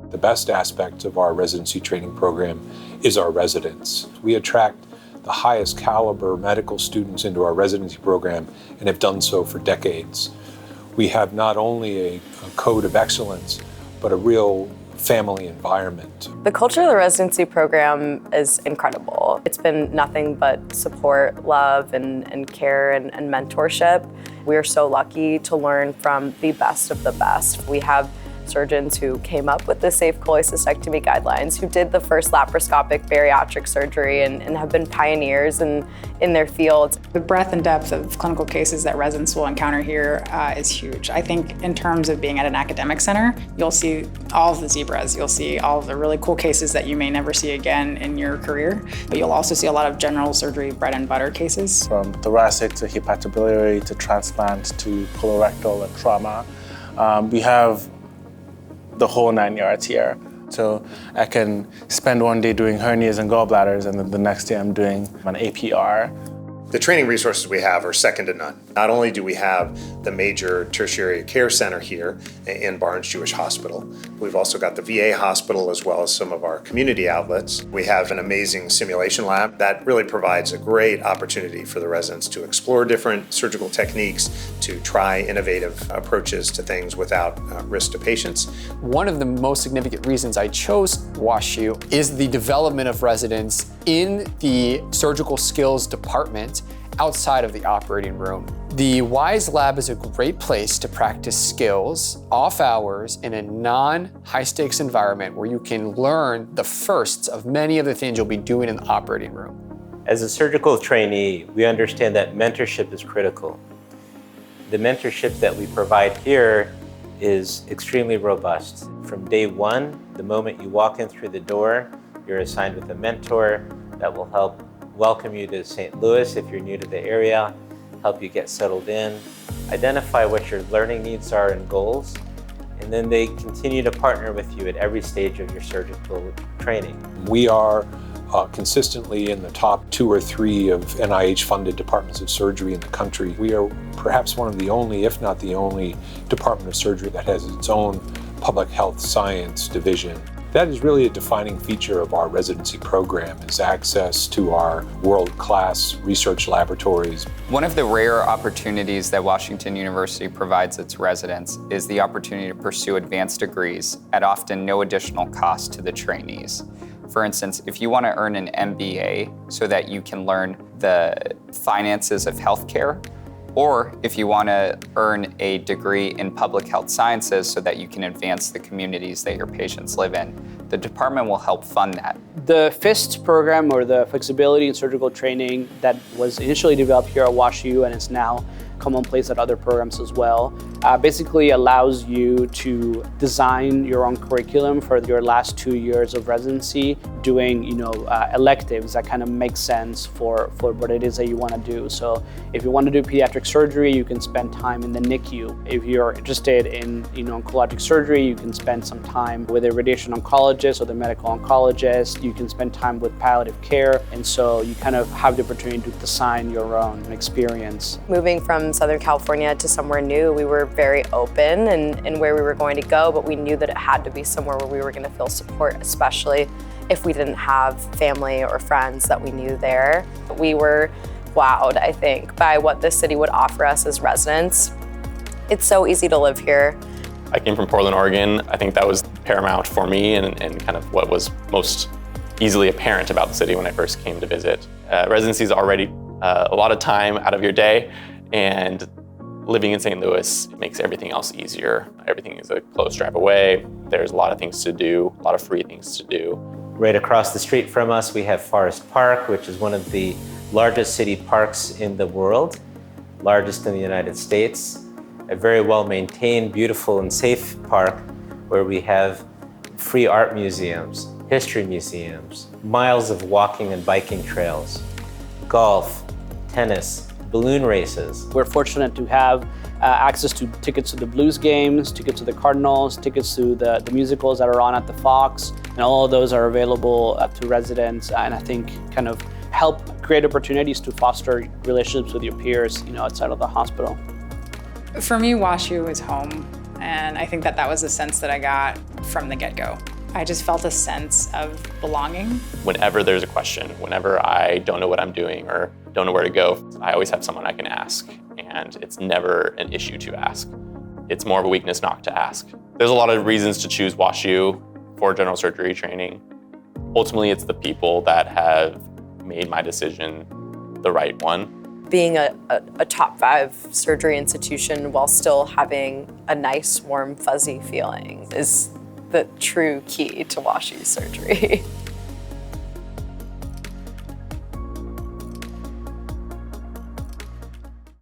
The best aspect of our residency training program is our residents. We attract the highest caliber medical students into our residency program and have done so for decades. We have not only a code of excellence, but a real family environment. The culture of the residency program is incredible. It's been nothing but support, love, and care and mentorship. We are so lucky to learn from the best of the best. We have surgeons who came up with the safe cholecystectomy guidelines, who did the first laparoscopic bariatric surgery and have been pioneers in their field. The breadth and depth of clinical cases that residents will encounter here is huge. I think in terms of being at an academic center, you'll see all of the zebras. You'll see all of the really cool cases that you may never see again in your career, but you'll also see a lot of general surgery bread and butter cases. From thoracic to hepatobiliary to transplant to colorectal and trauma. We have the whole 9 yards here. So I can spend one day doing hernias and gallbladders, and then the next day I'm doing an APR. The training resources we have are second to none. Not only do we have the major tertiary care center here in Barnes Jewish Hospital, we've also got the VA hospital as well as some of our community outlets. We have an amazing simulation lab that really provides a great opportunity for the residents to explore different surgical techniques, to try innovative approaches to things without risk to patients. One of the most significant reasons I chose WashU is the development of residents in the surgical skills department outside of the operating room. The WISE Lab is a great place to practice skills off hours in a non-high stakes environment where you can learn the firsts of many of the things you'll be doing in the operating room. As a surgical trainee, we understand that mentorship is critical. The mentorship that we provide here is extremely robust. From day one, the moment you walk in through the door, you're assigned with a mentor that will help welcome you to St. Louis if you're new to the area, help you get settled in, identify what your learning needs are and goals, and then they continue to partner with you at every stage of your surgical training. We are consistently in the top 2 or 3 of NIH-funded departments of surgery in the country. We are perhaps one of the only, if not the only, department of surgery that has its own public health science division. That is really a defining feature of our residency program, is access to our world-class research laboratories. One of the rare opportunities that Washington University provides its residents is the opportunity to pursue advanced degrees at often no additional cost to the trainees. For instance, if you want to earn an MBA so that you can learn the finances of healthcare, or if you want to earn a degree in public health sciences so that you can advance the communities that your patients live in, the department will help fund that. The FIST program, or the Flexibility in Surgical Training, that was initially developed here at WashU and is now commonplace at other programs as well, basically allows you to design your own curriculum for your last 2 years of residency, doing electives that kind of make sense for what it is that you want to do. So if you want to do pediatric surgery, you can spend time in the NICU. If you're interested in oncologic surgery, you can spend some time with a radiation oncologist or the medical oncologist. You can spend time with palliative care, and so you kind of have the opportunity to design your own experience. Moving from Southern California to somewhere new, we were very open in where we were going to go, but we knew that it had to be somewhere where we were going to feel support, especially if we didn't have family or friends that we knew there. We were wowed, I think, by what this city would offer us as residents. It's so easy to live here. I came from Portland, Oregon. I think that was paramount for me and kind of what was most easily apparent about the city when I first came to visit. Residency is already a lot of time out of your day, and living in St. Louis makes everything else easier. Everything is a close drive away. There's a lot of things to do, a lot of free things to do. Right across the street from us, we have Forest Park, which is one of the largest city parks in the world, largest in the United States. A very well-maintained, beautiful, and safe park where we have free art museums, history museums, miles of walking and biking trails, golf, tennis, balloon races. We're fortunate to have access to tickets to the Blues games, tickets to the Cardinals, tickets to the musicals that are on at the Fox, and all of those are available to residents, and I think kind of help create opportunities to foster relationships with your peers, outside of the hospital. For me, WashU is home, and I think that was a sense that I got from the get-go. I just felt a sense of belonging. Whenever there's a question, whenever I don't know what I'm doing or don't know where to go, I always have someone I can ask, and it's never an issue to ask. It's more of a weakness not to ask. There's a lot of reasons to choose WashU for general surgery training. Ultimately, it's the people that have made my decision the right one. Being a top 5 surgery institution while still having a nice, warm, fuzzy feeling is the true key to WashU surgery.